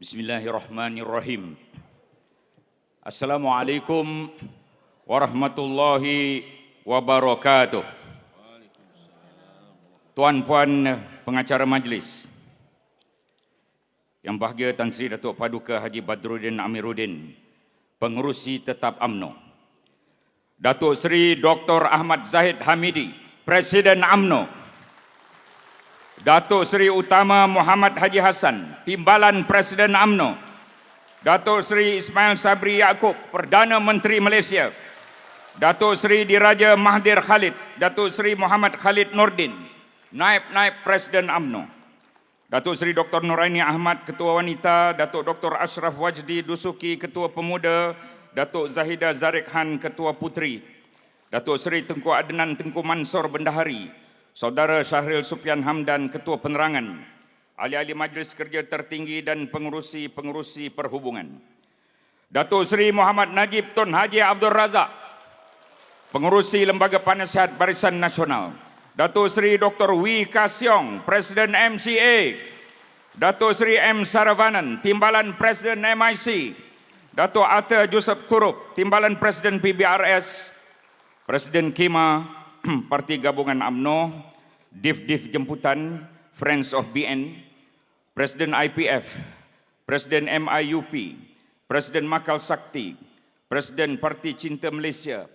Bismillahirrahmanirrahim. Assalamualaikum warahmatullahi wabarakatuh. Tuan-puan pengacara majlis, yang bahagia Tan Sri Datuk Paduka Haji Badruddin Amiruddin, pengerusi tetap UMNO. Datuk Sri Dr. Ahmad Zahid Hamidi, Presiden UMNO. Datuk Seri Utama Muhammad Haji Hassan, Timbalan Presiden UMNO. Datuk Seri Ismail Sabri Yaakob, Perdana Menteri Malaysia. Datuk Seri Diraja Mahathir Khalid, Datuk Seri Muhammad Khalid Nordin, Naib-Naib Presiden UMNO. Datuk Seri Dr. Nuraini Ahmad, Ketua Wanita. Datuk Dr. Ashraf Wajdi Dusuki, Ketua Pemuda. Datuk Zahida Zarik Han, Ketua Puteri. Datuk Seri Tengku Adnan Tengku Mansor Bendahari. Saudara Syahril Sufian Hamdan, Ketua Penerangan, ahli-ahli Majlis Kerja Tertinggi dan pengurusi-pengurusi perhubungan. Datuk Seri Muhammad Najib Tun Haji Abdul Razak, pengurusi Lembaga Penasihat Barisan Nasional. Datuk Seri Dr. Wee Ka Siong, Presiden MCA. Datuk Seri M. Saravanan, Timbalan Presiden MIC. Datuk Atta Joseph Kurup, Timbalan Presiden PBRS. Presiden KIMA, Parti Gabungan UMNO, Div Jemputan, Friends of BN, Presiden IPF, Presiden MIUP, Presiden Makal Sakti, Presiden Parti Cinta Malaysia,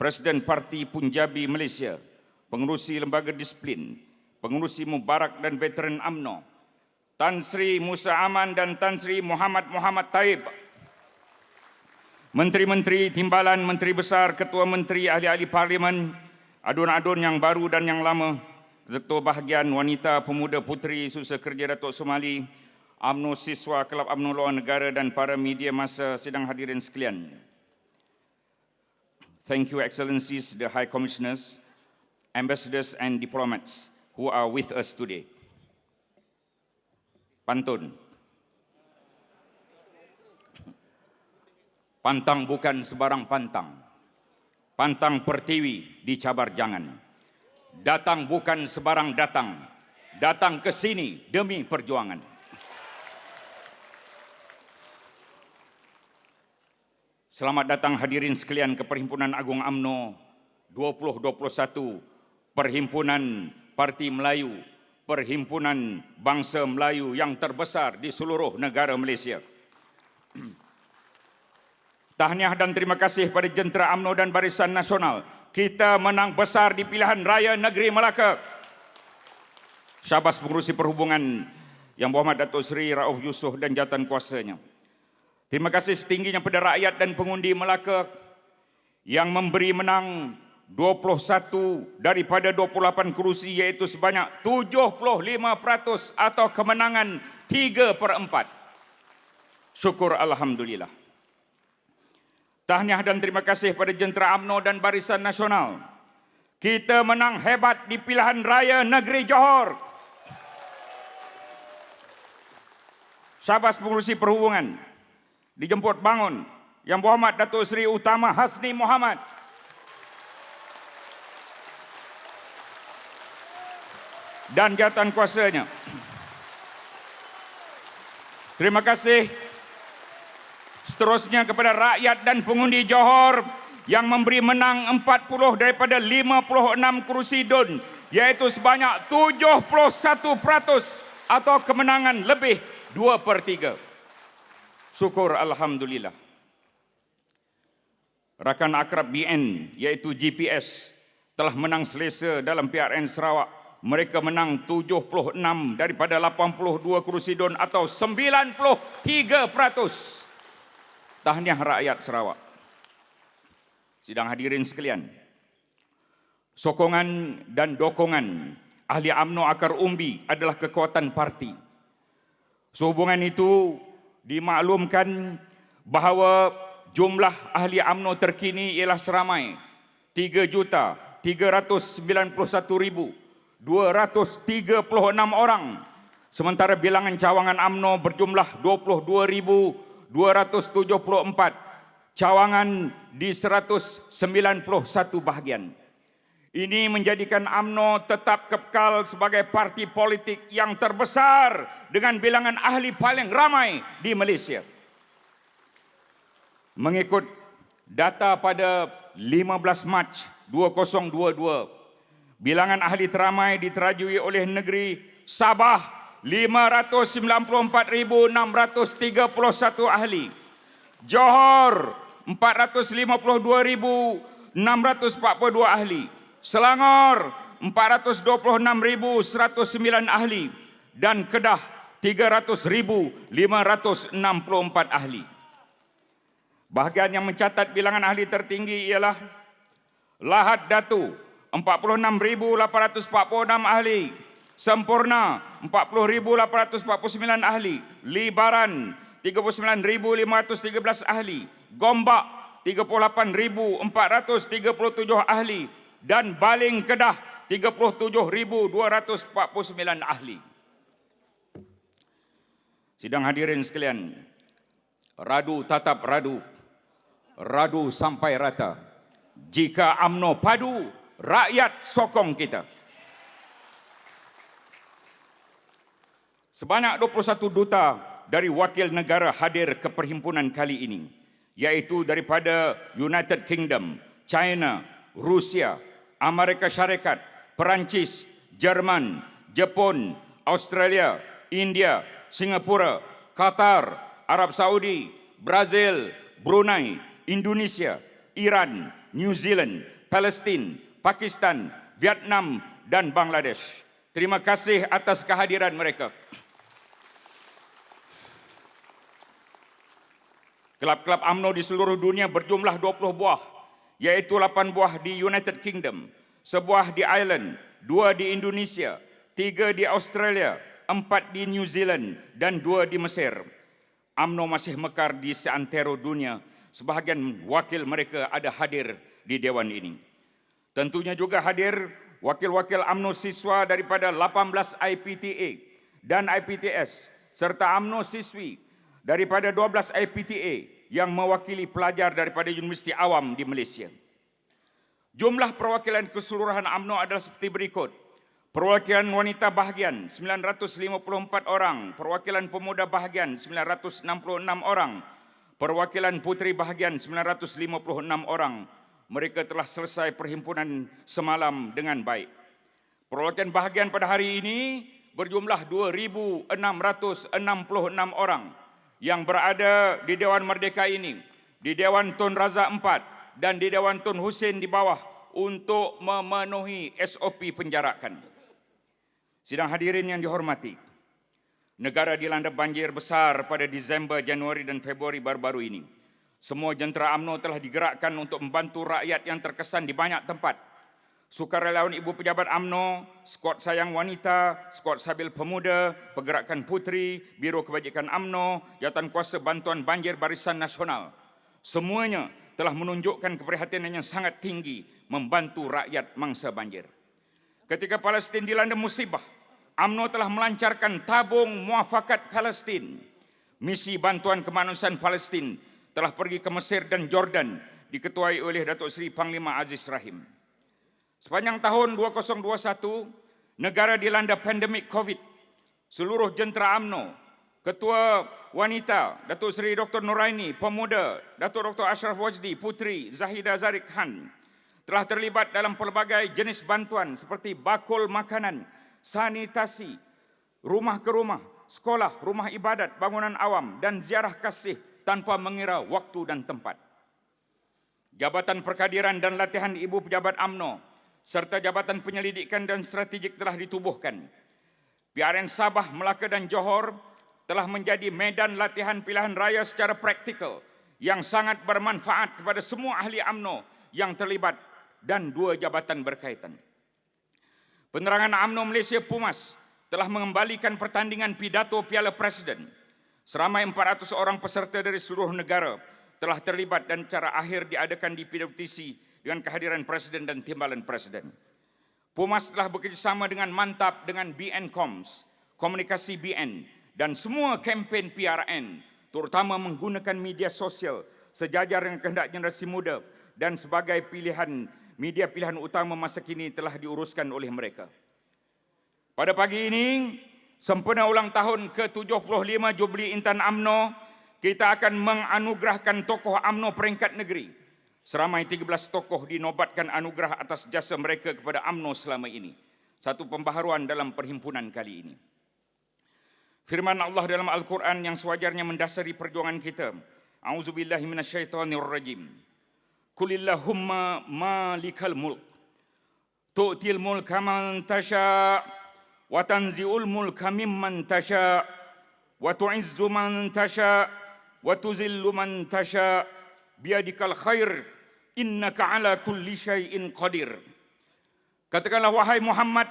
Presiden Parti Punjabi Malaysia, pengurusi Lembaga Disiplin, pengurusi Mubarak dan Veteran UMNO, Tan Sri Musa Aman dan Tan Sri Muhammad Taib, Menteri-Menteri Timbalan, Menteri Besar, Ketua Menteri, ahli-ahli Parlimen, adun-adun yang baru dan yang lama, Ketua Bahagian Wanita, Pemuda, Puteri, Susah Kerja Datuk Somali, UMNO Siswa, Kelab UMNO Luar Negara dan para media masa sidang hadirin sekalian. Thank you, Excellencies, the High Commissioners, Ambassadors and Diplomats who are with us today. Pantun. Pantang bukan sebarang pantang. Pantang Pertiwi dicabar jangan. Datang bukan sebarang datang. Datang ke sini demi perjuangan. Selamat datang hadirin sekalian ke Perhimpunan Agung UMNO 2021, Perhimpunan Parti Melayu, Perhimpunan Bangsa Melayu yang terbesar di seluruh negara Malaysia. Tahniah dan terima kasih pada jentera UMNO dan Barisan Nasional. Kita menang besar di pilihan raya negeri Melaka. Syabas pengurusi perhubungan Yang Berhormat Datuk Seri Rauf Yusof dan jawatan kuasanya. Terima kasih setingginya pada rakyat dan pengundi Melaka yang memberi menang 21 daripada 28 kerusi, iaitu sebanyak 75% atau kemenangan 3/4. Syukur Alhamdulillah. Tahniah dan terima kasih pada jentera UMNO dan Barisan Nasional. Kita menang hebat di pilihan raya negeri Johor. Syabas pengurusi perhubungan dijemput bangun Yang Berhormat Datuk Seri Utama Hasni Mohamad. Dan jawatan kuasanya. Terima kasih seterusnya kepada rakyat dan pengundi Johor yang memberi menang 40 daripada 56 kerusi DUN, iaitu sebanyak 71% atau kemenangan lebih 2/3. Syukur Alhamdulillah. Rakan akrab BN iaitu GPS telah menang selesa dalam PRN Sarawak. Mereka menang 76 daripada 82 kerusi DUN atau 93%. Tahniah rakyat Sarawak. Sidang hadirin sekalian, sokongan dan dokongan ahli UMNO akar umbi adalah kekuatan parti. Sehubungan itu dimaklumkan bahawa jumlah ahli UMNO terkini ialah seramai 3,391,236 orang. Sementara bilangan cawangan UMNO berjumlah 22,274. Cawangan di 191 bahagian. Ini menjadikan UMNO tetap kekal sebagai parti politik yang terbesar dengan bilangan ahli paling ramai di Malaysia. Mengikut data pada 15 Mac 2022, bilangan ahli teramai diterajui oleh negeri Sabah 594,631 ahli, Johor 452,642 ahli, Selangor 426,109 ahli, dan Kedah 300,564 ahli. Bahagian yang mencatat bilangan ahli tertinggi ialah Lahad Datu 46,846 ahli, Sempurna 40,849 ahli, Libaran 39,513 ahli, Gombak 38,437 ahli, dan Baling Kedah 37,249 ahli. Sidang hadirin sekalian, radu tatap radu, radu sampai rata. Jika UMNO padu, rakyat sokong kita. Sebanyak 21 duta dari wakil negara hadir ke perhimpunan kali ini, iaitu daripada United Kingdom, China, Rusia, Amerika Syarikat, Perancis, Jerman, Jepun, Australia, India, Singapura, Qatar, Arab Saudi, Brazil, Brunei, Indonesia, Iran, New Zealand, Palestin, Pakistan, Vietnam, dan Bangladesh. Terima kasih atas kehadiran mereka. Kelab-kelab UMNO di seluruh dunia berjumlah 20 buah, iaitu 8 buah di United Kingdom, 1 buah di Ireland, 2 di Indonesia, 3 di Australia, 4 di New Zealand, dan 2 di Mesir. UMNO masih mekar di seantero dunia. Sebahagian wakil mereka ada hadir di Dewan ini. Tentunya juga hadir wakil-wakil UMNO siswa daripada 18 IPTA dan IPTS, serta UMNO siswi daripada 12 IPTA yang mewakili pelajar daripada Universiti Awam di Malaysia. Jumlah perwakilan keseluruhan UMNO adalah seperti berikut. Perwakilan wanita bahagian 954 orang, perwakilan pemuda bahagian 966 orang, perwakilan puteri bahagian 956 orang. Mereka telah selesai perhimpunan semalam dengan baik. Perwakilan bahagian pada hari ini berjumlah 2,666 orang yang berada di Dewan Merdeka ini, di Dewan Tun Razak 4 dan di Dewan Tun Hussein di bawah untuk memenuhi SOP penjarakan. Sidang hadirin yang dihormati, negara dilanda banjir besar pada Disember, Januari dan Februari baru-baru ini. Semua jentera UMNO telah digerakkan untuk membantu rakyat yang terkesan di banyak tempat. Sukarelawan Ibu Pejabat UMNO, Skuad Sayang Wanita, Skuad Sabil Pemuda, Pergerakan Puteri, Biro Kebajikan UMNO, Jawatankuasa Bantuan Banjir Barisan Nasional. Semuanya telah menunjukkan keprihatinan yang sangat tinggi membantu rakyat mangsa banjir. Ketika Palestin dilanda musibah, UMNO telah melancarkan tabung muafakat Palestin. Misi bantuan kemanusiaan Palestin telah pergi ke Mesir dan Jordan, diketuai oleh Datuk Seri Panglima Aziz Rahim. Sepanjang tahun 2021, negara dilanda pandemik COVID. Seluruh jentera UMNO, Ketua Wanita, Datuk Seri Dr. Nuraini, Pemuda, Datuk Dr. Ashraf Wajdi, Puteri Zahida Zarik Khan, telah terlibat dalam pelbagai jenis bantuan seperti bakul makanan, sanitasi, rumah ke rumah, sekolah, rumah ibadat, bangunan awam, dan ziarah kasih tanpa mengira waktu dan tempat. Jabatan Perkadiran dan Latihan Ibu Pejabat UMNO serta Jabatan Penyelidikan dan Strategik telah ditubuhkan. PRN Sabah, Melaka dan Johor telah menjadi medan latihan pilihan raya secara praktikal yang sangat bermanfaat kepada semua ahli UMNO yang terlibat dan 2 jabatan berkaitan. Penerangan UMNO Malaysia PUMAS telah mengembalikan pertandingan pidato Piala Presiden. Seramai 400 orang peserta dari seluruh negara telah terlibat dan cara akhir diadakan di PWTC dengan kehadiran Presiden dan Timbalan Presiden. PUMAS telah bekerjasama dengan mantap dengan BN Coms, Komunikasi BN dan semua kempen PRN, terutama menggunakan media sosial sejajar dengan kehendak generasi muda dan sebagai pilihan media pilihan utama masa kini telah diuruskan oleh mereka. Pada pagi ini, sempena ulang tahun ke-75 Jubli Intan UMNO, kita akan menganugerahkan tokoh UMNO peringkat negeri. Seramai 13 tokoh dinobatkan anugerah atas jasa mereka kepada UMNO selama ini. Satu pembaharuan dalam perhimpunan kali ini. Firman Allah dalam Al-Quran yang sewajarnya mendasari perjuangan kita. A'udzubillahi minasyaitonirrajim. Qulillahumma malikal mulk. Tu'til mulka man tasha' wa tanzi'ul mulka mimman tasha' wa tu'izzu man tasha' wa tuzillu man tasha' biyadikal khair innaka ala kulli syai'in qadir. Katakanlah wahai Muhammad,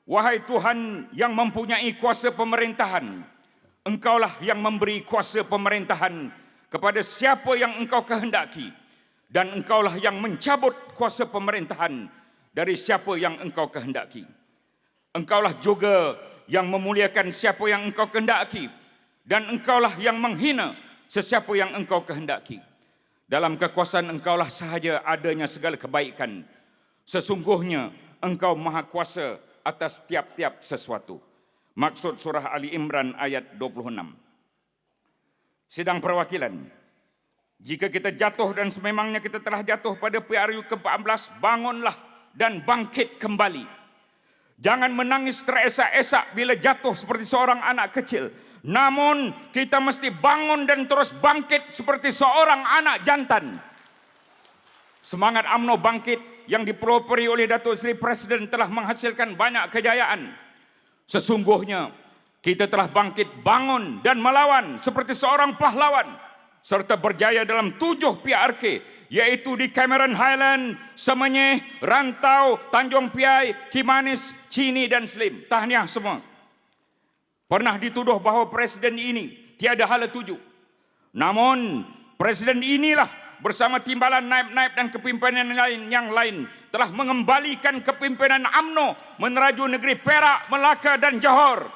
wahai Tuhan yang mempunyai kuasa pemerintahan, Engkaulah yang memberi kuasa pemerintahan kepada siapa yang Engkau kehendaki, dan Engkaulah yang mencabut kuasa pemerintahan dari siapa yang Engkau kehendaki. Engkaulah juga yang memuliakan siapa yang Engkau kehendaki, dan Engkaulah yang menghina sesiapa yang Engkau kehendaki. Dalam kekuasaan Engkaulah sahaja adanya segala kebaikan. Sesungguhnya Engkau maha kuasa atas tiap-tiap sesuatu. Maksud surah Ali Imran ayat 26. Sidang perwakilan. Jika kita jatuh dan sememangnya kita telah jatuh pada PRU ke-14, bangunlah dan bangkit kembali. Jangan menangis teresak-esak bila jatuh seperti seorang anak kecil. Namun kita mesti bangun dan terus bangkit seperti seorang anak jantan. Semangat UMNO bangkit yang dipelopori oleh Datuk Seri Presiden telah menghasilkan banyak kejayaan. Sesungguhnya kita telah bangkit, bangun dan melawan seperti seorang pahlawan, serta berjaya dalam 7 PRK, yaitu di Cameron Highland, Semenyih, Rantau, Tanjung Piai, Kimanis, Cini dan Slim. Tahniah semua. Pernah dituduh bahawa presiden ini tiada hala tuju. Namun presiden inilah bersama timbalan naib-naib dan kepimpinan yang lain telah mengembalikan kepimpinan UMNO meneraju negeri Perak, Melaka dan Johor.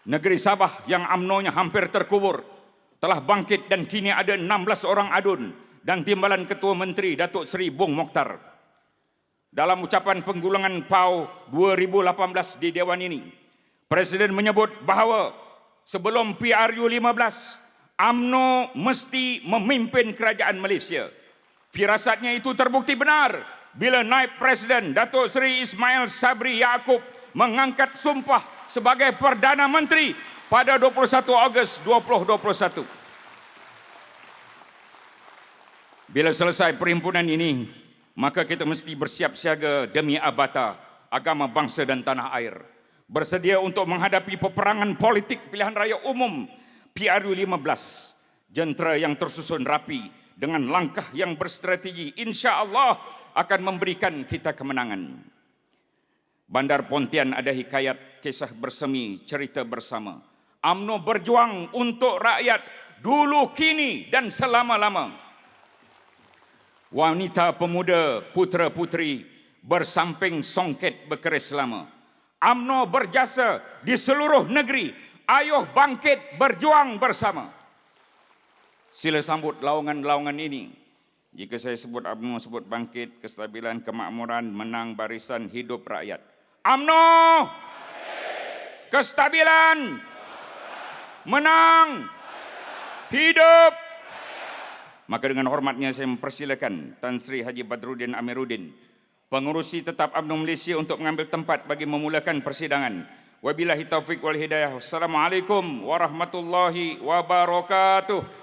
Negeri Sabah yang UMNO-nya hampir terkubur telah bangkit dan kini ada 16 orang adun dan timbalan Ketua Menteri Datuk Seri Bung Mokhtar. Dalam ucapan penggulangan PAU 2018 di Dewan ini, Presiden menyebut bahawa sebelum PRU 15, UMNO mesti memimpin kerajaan Malaysia. Firasatnya itu terbukti benar bila Naib Presiden Datuk Seri Ismail Sabri Yaakob mengangkat sumpah sebagai Perdana Menteri pada 21 Ogos 2021. Bila selesai perhimpunan ini, maka kita mesti bersiap siaga demi abata agama bangsa dan tanah air. Bersedia untuk menghadapi peperangan politik pilihan raya umum PRU 15. Jentera yang tersusun rapi dengan langkah yang berstrategi insya-Allah akan memberikan kita kemenangan. Bandar Pontian ada hikayat kisah bersemi cerita bersama. UMNO berjuang untuk rakyat dulu, kini dan selama-lama. Wanita, pemuda, putera-puteri bersamping songket berkeris lama. UMNO berjasa di seluruh negeri. Ayuh bangkit berjuang bersama. Sila sambut laungan-laungan ini. Jika saya sebut UMNO, sebut bangkit, kestabilan, kemakmuran, menang, barisan, hidup rakyat. UMNO, kestabilan, menang, hidup. Maka dengan hormatnya saya mempersilakan Tan Sri Haji Badruddin Amiruddin, pengurusi tetap UMNO Malaysia, untuk mengambil tempat bagi memulakan persidangan. Wabillahi taufiq wal hidayah. Wassalamualaikum warahmatullahi wabarakatuh.